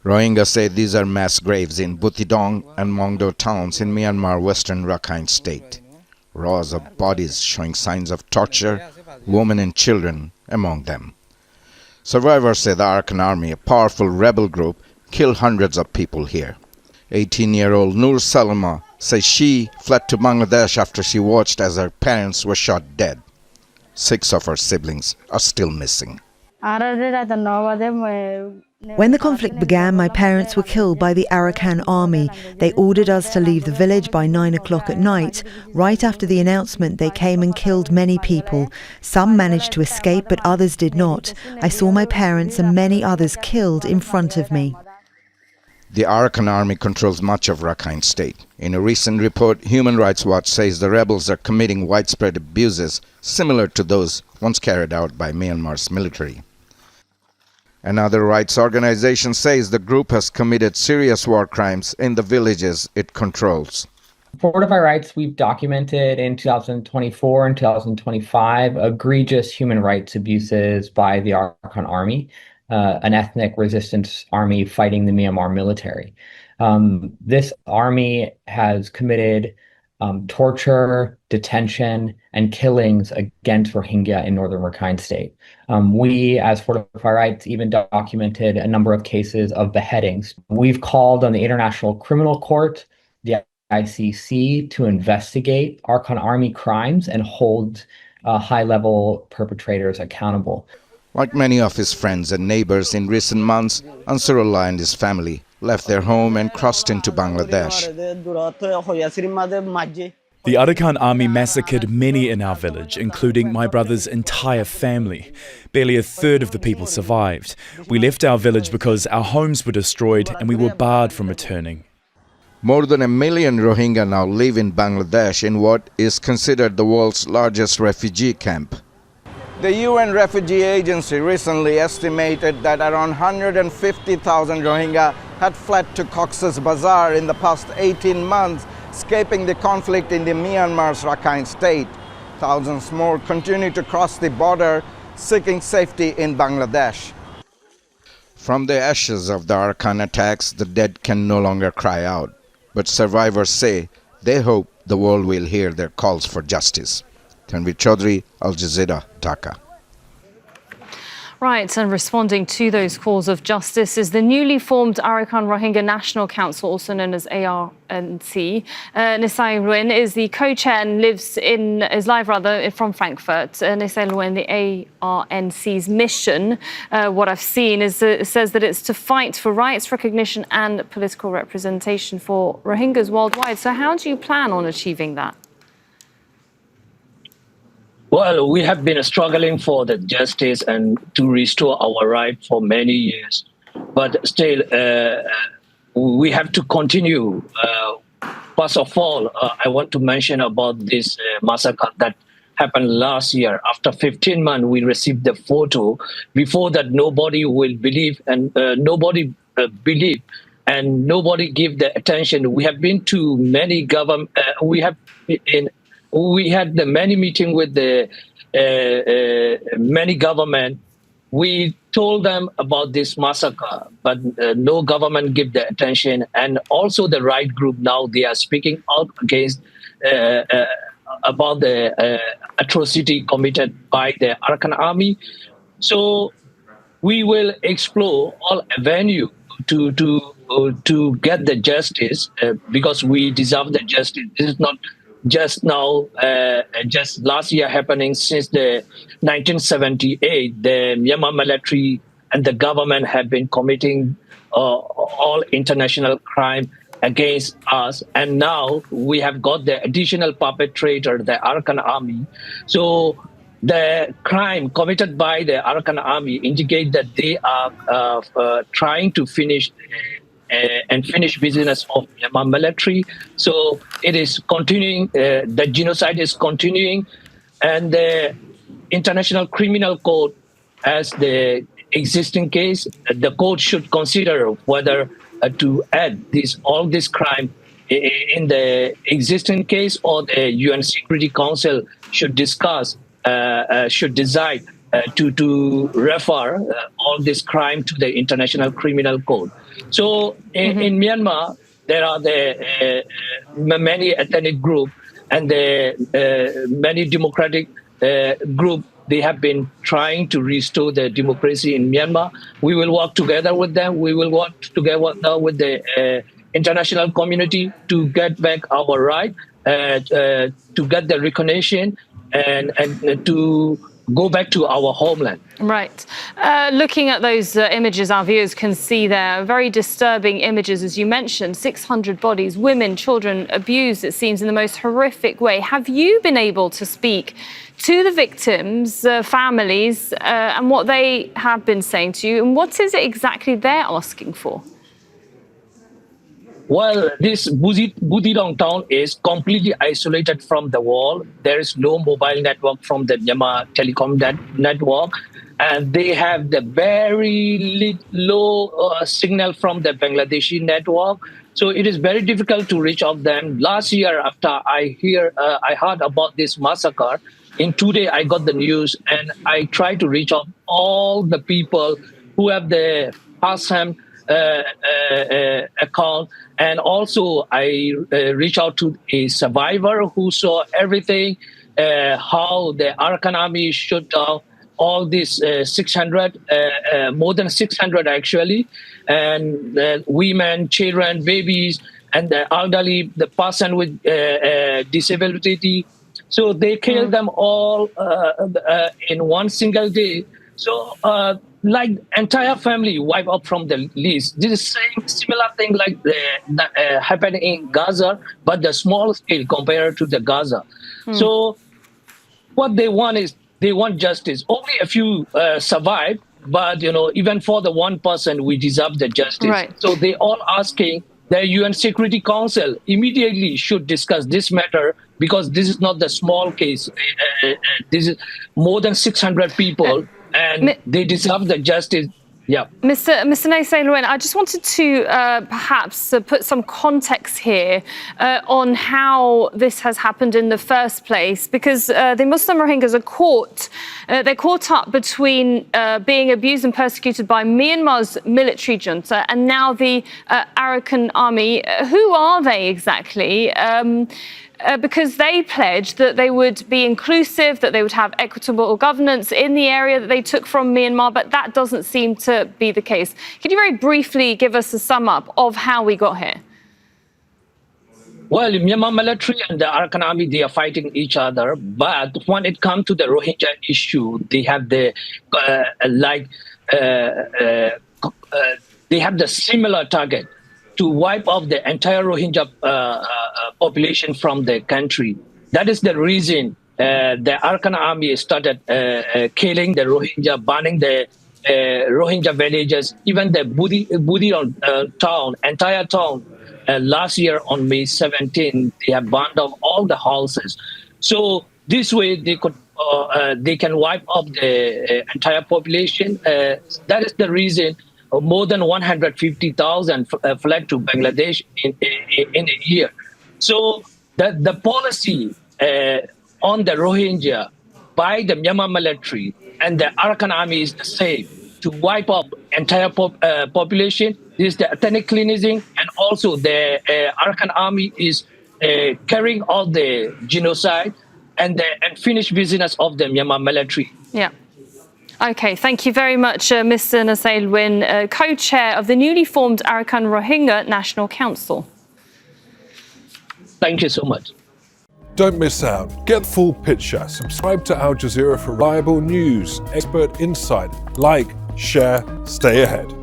Rohingya say these are mass graves in Butidong and Mongdo towns in Myanmar, western Rakhine state. Rows of bodies showing signs of torture, women and children among them. Survivors say the Arakan Army, a powerful rebel group, killed hundreds of people here. 18-year-old Nur Salma says she fled to Bangladesh after she watched as her parents were shot dead. 6 of her siblings are still missing. When the conflict began, my parents were killed by the Arakan Army. They ordered us to leave the village by 9 o'clock at night. Right after the announcement, they came and killed many people. Some managed to escape, but others did not. I saw my parents and many others killed in front of me. The Arakan Army controls much of Rakhine state. In a recent report, Human Rights Watch says the rebels are committing widespread abuses similar to those once carried out by Myanmar's military. Another rights organization says the group has committed serious war crimes in the villages it controls. For Fortify Rights, we've documented in 2024 and 2025 egregious human rights abuses by the Arakan Army, an ethnic resistance army fighting the Myanmar military. This army has committed torture, detention, and killings against Rohingya in northern Rakhine state. We, as Fortify Rights, even documented a number of cases of beheadings. We've called on the International Criminal Court, the ICC, to investigate Arakan Army crimes and hold high-level perpetrators accountable. Like many of his friends and neighbors in recent months, Ansarullah and his family left their home and crossed into Bangladesh. The Arakan Army massacred many in our village, including my brother's entire family. Barely a third of the people survived. We left our village because our homes were destroyed and we were barred from returning. More than 1 million Rohingya now live in Bangladesh in what is considered the world's largest refugee camp. The UN Refugee Agency recently estimated that around 150,000 Rohingya had fled to Cox's Bazar in the past 18 months, escaping the conflict in the Myanmar's Rakhine state. Thousands more continue to cross the border, seeking safety in Bangladesh. From the ashes of the Arakan attacks, the dead can no longer cry out. But survivors say they hope the world will hear their calls for justice. Tanvir Chowdhury, Al Jazeera, Dhaka. Right, and responding to those calls of justice is the newly formed Arakan Rohingya National Council, also known as ARNC. San Lwin is the co-chair and is live from Frankfurt. San Lwin, the ARNC's mission, what I've seen is it says that it's to fight for rights, recognition and political representation for Rohingyas worldwide. So how do you plan on achieving that? Well, we have been struggling for the justice and to restore our right for many years. But still, we have to continue. First of all, I want to mention about this massacre that happened last year. After 15 months, we received the photo. Before that, nobody will believe, and nobody believed, and nobody give the attention. We have been to many government. We had the many meeting with the many government. We told them about this massacre, but no government give the attention. And also the right group now, they are speaking out against about the atrocity committed by the Arakan Army. So we will explore all avenue to get the justice because we deserve the justice. This is not just now, just last year happening. Since the 1978, the Myanmar military and the government have been committing all international crime against us. And now we have got the additional perpetrator, the Arakan Army. So the crime committed by the Arakan Army indicate that they are trying to finish business of Myanmar military. So it is continuing, the genocide is continuing, and the International Criminal Court, as the existing case, the court should consider whether to add all this crime in the existing case, or the UN Security Council should discuss, should decide to refer all this crime to the International Criminal Court. So in Myanmar, there are the many ethnic groups and the many democratic groups. They have been trying to restore the democracy in Myanmar. We will work together with them. We will work together with the international community to get back our right, to get the recognition, and to go back to our homeland. Right. Looking at those images, our viewers can see there very disturbing images, as you mentioned, 600 bodies, women, children abused, it seems, in the most horrific way. Have you been able to speak to the victims' families and what they have been saying to you? And what is it exactly they're asking for? Well, this Budidong town is completely isolated from the world. There is no mobile network from the Myanmar telecom network. And they have the very low signal from the Bangladeshi network. So it is very difficult to reach out them. Last year, after I heard about this massacre, in 2 days I got the news and I tried to reach out all the people who have the Passam account. And also, I reached out to a survivor who saw everything, how the Arakan Army shot down all these 600, more than 600 actually, and women, children, babies, and the elderly, the person with disability. So they killed them all in one single day. So like entire family wipe up from the list. This is similar thing like that happened in Gaza, but the small scale compared to the Gaza. So what they want is they want justice. Only a few survived, but even for the one person, we deserve the justice. Right. So they all asking the UN Security Council immediately should discuss this matter, because this is not the small case. This is more than 600 people. And they deserve the justice. Yeah. Mr. San Lwin, I just wanted to perhaps put some context here on how this has happened in the first place, because the Muslim Rohingyas are they're caught up between being abused and persecuted by Myanmar's military junta and now the Arakan Army. Who are they exactly? Because they pledged that they would be inclusive, that they would have equitable governance in the area that they took from Myanmar, but that doesn't seem to be the case. Can you very briefly give us a sum up of how we got here? Well, Myanmar military and the Arakan Army, they are fighting each other. But when it comes to the Rohingya issue, they have the they have the similar target to wipe off the entire Rohingya population from the country. That is the reason the Arakan Army started killing the Rohingya, burning the Rohingya villages, even the Budidong town, entire town. Last year on May 17, they have burned off all the houses. So this way they can wipe off the entire population. That is the reason more than 150,000 fled to Bangladesh in a year. So the policy on the Rohingya by the Myanmar military and the Arakan Army is the same, to wipe up entire population. This is the ethnic cleansing, and also the Arakan Army is carrying out the genocide and finished business of the Myanmar military. Yeah. Okay, thank you very much, Mr. San Lwin, co-chair of the newly formed Arakan Rohingya National Council. Thank you so much. Don't miss out. Get the full picture. Subscribe to Al Jazeera for reliable news, expert insight. Like, share, stay ahead.